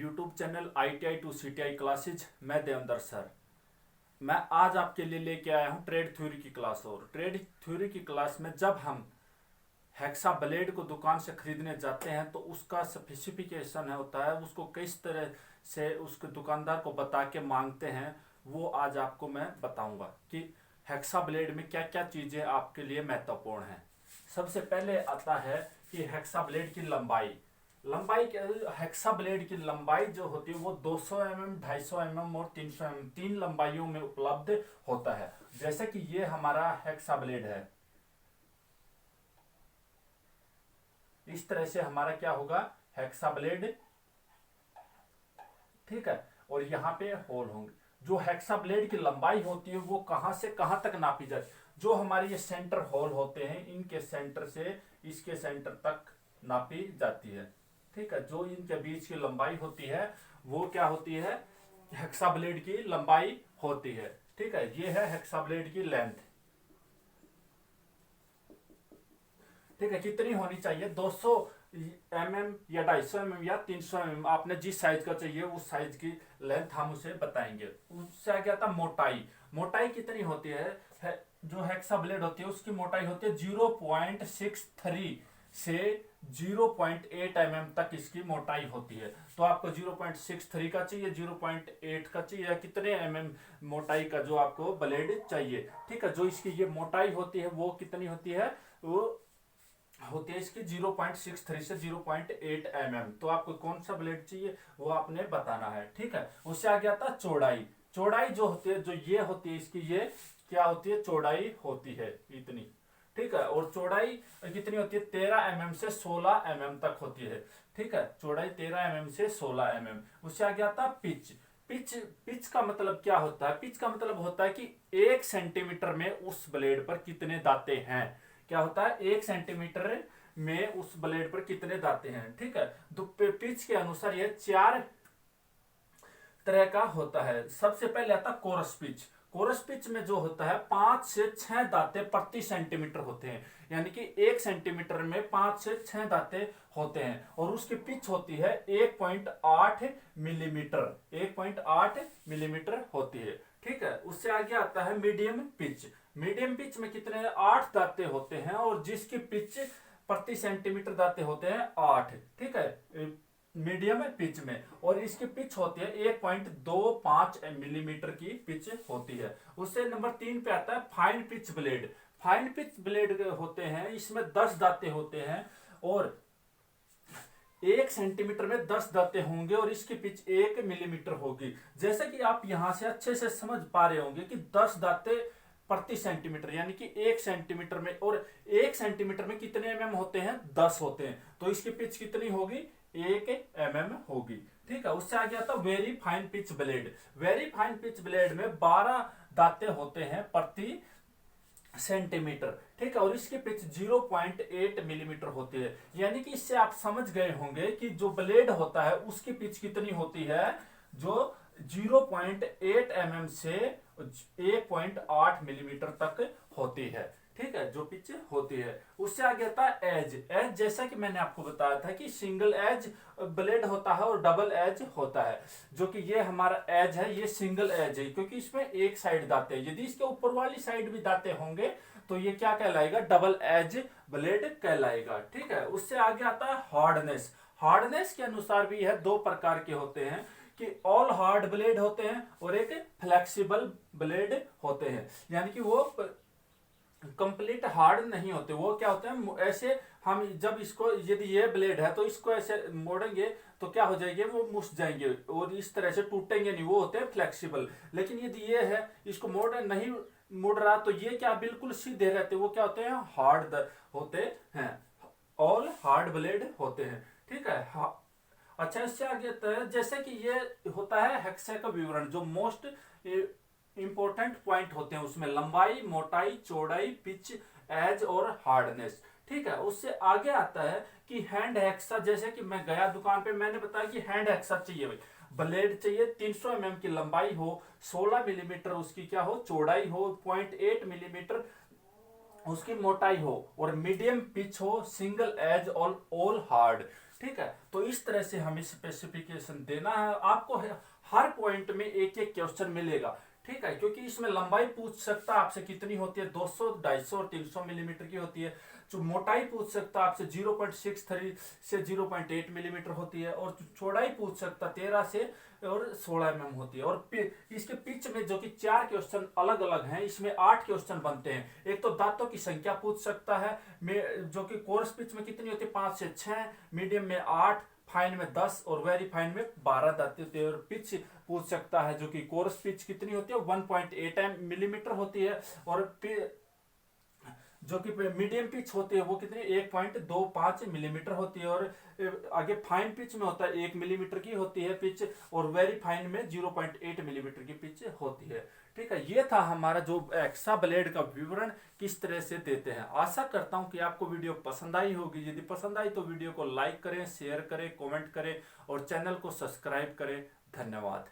YouTube channel ITI to CTI classes. मैं Devendra sir. मैं आज आपके लिए लेके आया हूँ ट्रेड थ्योरी की क्लास। और ट्रेड थ्योरी की क्लास में जब हम हेक्सा ब्लेड को दुकान से खरीदने जाते हैं तो उसका स्पेसिफिकेशन होता है, उसको किस तरह से उसके दुकानदार को बता के मांगते हैं, वो आज आपको मैं बताऊंगा कि हेक्सा ब्लेड में क्या क्या चीज़ें आपके लिए महत्वपूर्ण हैं। सबसे पहले आता है कि हेक्सा ब्लेड की लंबाई। हेक्सा ब्लेड की लंबाई जो होती है वो 200 mm, 250 mm और 300 mm तीन लंबाइयों में उपलब्ध होता है। जैसे कि ये हमारा हेक्सा ब्लेड है, इस तरह से हमारा क्या होगा, हेक्सा ब्लेड, ठीक है। और यहाँ पे होल होंगे। जो हेक्सा ब्लेड की लंबाई होती है वो कहां से कहां तक नापी जाती है, जो हमारे ये सेंटर होल होते हैं इनके सेंटर से इसके सेंटर तक नापी जाती है, ठीक है। जो इनके बीच की लंबाई होती है वो क्या होती है, हेक्सा ब्लेड की लंबाई होती है, ठीक है। ये है हेक्सा ब्लेड की लेंथ, ठीक है। कितनी होनी चाहिए, 200 mm या 250 mm या 300 mm, आपने जिस साइज का चाहिए उस साइज की लेंथ हम उसे बताएंगे। उससे आगे आता मोटाई। मोटाई कितनी होती है जो हेक्सा ब्लेड होती है उसकी मोटाई होती है 0.63 से 0.8 mm तक इसकी मोटाई होती है। तो आपको 0.63 का चाहिए, 0.8 का चाहिए, या कितने mm मोटाई का जो आपको ब्लेड चाहिए, ठीक है। जो इसकी ये मोटाई होती है वो कितनी होती है, वो होती है इसकी 0.63 से 0.8 mm। तो आपको कौन सा ब्लेड चाहिए वो आपने बताना है, ठीक है। उससे आगे आता है चौड़ाई। चौड़ाई जो होती है, जो ये होती है इसकी, ये क्या होती है, चौड़ाई होती है इतनी, ठीक है। और चौड़ाई कितनी होती है, 13 mm से 16 mm तक होती है, ठीक है। चौड़ाई 13 mm से 16 mm। उससे आगे आता है पिच। पिच का मतलब क्या होता है, पिच का मतलब होता है कि 1 सेंटीमीटर में उस ब्लेड पर कितने दांते हैं। क्या होता है, 1 सेंटीमीटर में उस ब्लेड पर कितने दांते हैं, ठीक है। तो पिच के अनुसार यह 4 तरह का होता है। सबसे पहले आता है कोरस पिच। कोरस पिच में जो होता है 5 से 6 दांते प्रति सेंटीमीटर होते हैं, यानी कि 1 सेंटीमीटर में 5 से 6 दांते होते हैं। और उसकी पिच होती है 1.8 मिलीमीटर, 1.8 मिलीमीटर होती है, ठीक है। उससे आगे आता है मीडियम पिच। मीडियम पिच में कितने, 8 दांते होते हैं, और जिसकी पिच प्रति सेंटीमीटर दांते होते हैं 8, ठीक है, मीडियम पिच में। और इसकी पिच होती है 1.25 मिलीमीटर की पिच होती है। उससे नंबर 3 पे आता है fine pitch blade. Fine pitch blade होते हैं, इसमें 10 दांते होते हैं, और 1 सेंटीमीटर में 10 दांते होंगे, और इसकी पिच 1 मिलीमीटर होगी। जैसे कि आप यहां से अच्छे से समझ पा रहे होंगे कि 10 दांते प्रति सेंटीमीटर, यानी कि 1 सेंटीमीटर में, और 1 सेंटीमीटर में कितने mm होते हैं, 10 होते हैं। तो इसकी पिच कितनी होगी, 1 mm होगी, ठीक है। उससे आगे आता है very fine pitch blade. Very fine pitch blade में 12 दांते होते हैं प्रति सेंटीमीटर, ठीक है। और इसकी पिच 0.8 मिलीमीटर होती है। यानी कि इससे आप समझ गए होंगे कि जो ब्लेड होता है उसकी पिच कितनी होती है, जो 0.8 mm से 1.8 मिलीमीटर तक होती है, ठीक है, जो पिच होती है। उससे आगे आता है एज। एज जैसा कि मैंने आपको बताया था कि सिंगल एज ब्लेड होता है और डबल एज होता है। जो कि ये हमारा एज है, ये सिंगल एज है, क्योंकि इसमें एक साइड दांते हैं। यदि इसके ऊपर वाली साइड भी दांते होंगे तो ये क्या कहलाएगा, डबल एज ब्लेड कहलाएगा, ठीक है। उससे आगे आता है हार्डनेस। हार्डनेस के अनुसार भी यह 2 प्रकार के होते हैं, कि ऑल हार्ड ब्लेड होते हैं और एक फ्लेक्सिबल ब्लेड होते हैं। यानी कि वो कंप्लीट हार्ड नहीं होते, वो क्या होते हैं, ऐसे हम जब इसको, यदि ये ब्लेड है तो इसको ऐसे मोड़ेंगे तो क्या हो जाएंगे, वो मुस जाएंगे और इस तरह से टूटेंगे नहीं, वो होते हैं फ्लेक्सिबल। लेकिन यदि ये है, इसको नहीं मुड़ रहा, तो ये क्या बिल्कुल सीधे रहते, वो क्या होते हैं, हार्ड होते हैं, ऑल हार्ड ब्लेड होते हैं, ठीक है। अच्छा, इससे आगे जैसे कि ये होता है हेक्सा का विवरण, जो मोस्ट इंपॉर्टेंट पॉइंट होते हैं उसमें लंबाई, मोटाई, चौड़ाई, पिच, एज और हार्डनेस, ठीक है। उससे आगे आता है कि हैंड हेक्सा। जैसे कि मैं गया दुकान पे, मैंने बताया कि हैंड हेक्सा चाहिए भाई, ब्लेड चाहिए, 300 mm की लंबाई हो, 16 मिलीमीटर उसकी क्या हो, चौड़ाई हो, 0.8 मिलीमीटर उसकी मोटाई हो, और मीडियम पिच हो, सिंगल एज और ऑल हार्ड। ठीक है, तो इस तरह से हमें स्पेसिफिकेशन देना है आपको। हर पॉइंट में एक एक क्वेश्चन मिलेगा, ठीक है, क्योंकि इसमें लंबाई पूछ सकता है आपसे कितनी होती है, 200, 250 और 300 मिलीमीटर की होती है। जो मोटाई पूछ सकता है आपसे 0.63 से 0.8 मिलीमीटर होती है, और चौड़ाई पूछ सकता 13 से और 16 mm होती है। और इसके पिच में जो कि 4 क्वेश्चन अलग अलग हैं, इसमें 8 क्वेश्चन बनते हैं। एक तो दांतों की संख्या पूछ सकता है, जो कि कोर्स पिच में कितनी होती है 5 से 6, मीडियम में 8, फाइन में 10 और वेरी फाइन में 12 दांत होते हैं। और पिच पूछ सकता है जो कि कोर्स पिच कितनी होती है 1.8 मिलीमीटर होती है, और जो कि मीडियम पिच होती है वो कितनी 1.25 मिलीमीटर होती है। और आगे फाइन पिच में होता है 1 मिलीमीटर की होती है पिच, और वेरी फाइन में 0.8 मिलीमीटर की पिच होती है। ठीक है, ये था हमारा जो एक्सा ब्लेड का विवरण किस तरह से देते हैं। आशा करता हूं कि आपको वीडियो पसंद आई होगी। यदि पसंद आई तो वीडियो को लाइक करें, शेयर करें, कमेंट करें और चैनल को सब्सक्राइब करें। धन्यवाद।